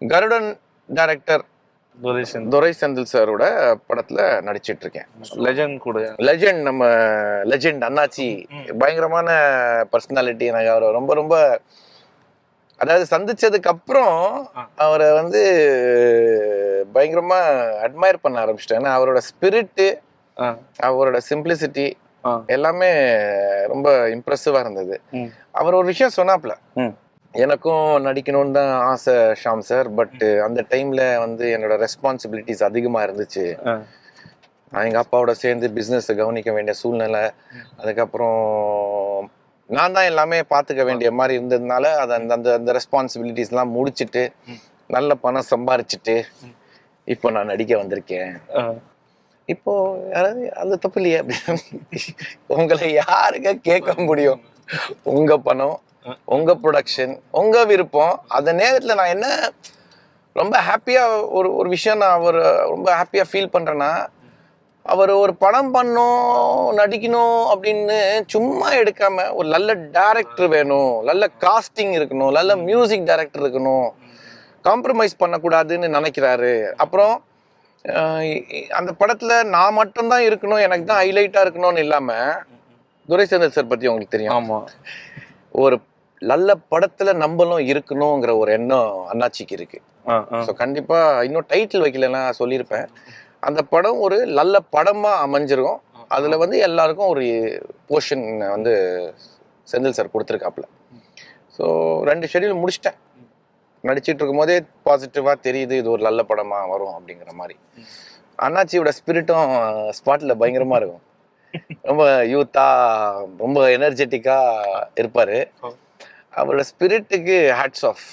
கருடன் director துரை செந்தில் சாரோட படத்துல நடிச்சிட்டு இருக்கேன். லெஜெண்ட் கூட. லெஜெண்ட், நம்ம லெஜெண்ட் அண்ணாச்சி பயங்கரமான பர்சனாலிட்டி. எனக்கு அவரை ரொம்ப ரொம்ப, அதாவது சந்திச்சதுக்கு அப்புறம் அவரை வந்து பயங்கரமா அட்மையர் பண்ண ஆரம்பிச்சிட்டேன். ஏன்னா அவரோட ஸ்பிரிட்டு, அவரோட சிம்பிளிசிட்டி எல்லாமே ரொம்ப இம்ப்ரெசிவா இருந்தது. அவர் ஒரு விஷயம் சொன்னாப்ல, எனக்கும் நடிக்கணும்னு தான் ஆசை ஷாம் சார், பட் அந்த டைம்ல வந்து என்னோட ரெஸ்பான்சிபிலிட்டிஸ் அதிகமா இருந்துச்சு. நான் எங்க அப்பாவோட சேர்ந்து பிசினஸ் கவனிக்க வேண்டிய சூழ்நிலை, அதுக்கப்புறம் நான் தான் எல்லாமே பார்த்துக்க வேண்டிய மாதிரி இருந்ததுனால அதை அந்த அந்த ரெஸ்பான்சிபிலிட்டிஸ்லாம் முடிச்சுட்டு நல்ல பணம் சம்பாரிச்சுட்டு இப்போ நான் நடிக்க வந்திருக்கேன். இப்போ யாராவது அது தப்பு இல்லையா அப்படின்னு உங்களை யாருங்க கேட்க முடியும்? உங்க பணம், உங்க ப்ரொடக்ஷன், உங்க விருப்பம். அந்த நேரத்தில் நான் என்ன ரொம்ப ஹாப்பியா ஒரு விஷயம் நான் அவர் ரொம்ப ஹாப்பியா ஃபீல் பண்றேன்னா, அவர் ஒரு படம் பண்ணணும் நடிக்கணும் அப்படின்னு சும்மா எடுக்காம ஒரு நல்ல டைரக்டர் வேணும், நல்ல காஸ்டிங் இருக்கணும், நல்ல மியூசிக் டைரக்டர் இருக்கணும், காம்ப்ரமைஸ் பண்ணக்கூடாதுன்னு நினைக்கிறாரு. அப்புறம் அந்த படத்துல நான் மட்டும்தான் இருக்கணும், எனக்கு தான் ஹைலைட்டா இருக்கணும்னு இல்லாம, துரை செந்தில் சார் பத்தி உங்களுக்கு தெரியும். ஆமா, ஒரு நல்ல படத்துல நம்மளும் இருக்கணுங்கிற ஒரு எண்ணம் அண்ணாச்சிக்கு இருக்கு. ஸோ கண்டிப்பா இன்னும் டைட்டில் வைக்கலன்னா சொல்லியிருப்பேன். அந்த படம் ஒரு நல்ல படமா அமைஞ்சிரும். அதுல வந்து எல்லாருக்கும் ஒரு போர்ஷன் வந்து செந்தில் சார் கொடுத்துருக்காப்புல. ஸோ 2 ஷெட்யூல் முடிச்சிட்டேன். நடிச்சிட்டு இருக்கும் போதே பாசிட்டிவா தெரியுது இது ஒரு நல்ல படமா வரும் அப்படிங்கிற மாதிரி. அண்ணாச்சியோட ஸ்பிரிட்டும் ஸ்பாட்ல பயங்கரமா இருக்கும். ரொம்ப யூத்தா, ரொம்ப எனர்ஜெட்டிக்கா இருப்பாரு. அவரோட ஸ்பிரிட்டுக்கு ஹேட்ஸ் ஆஃப்.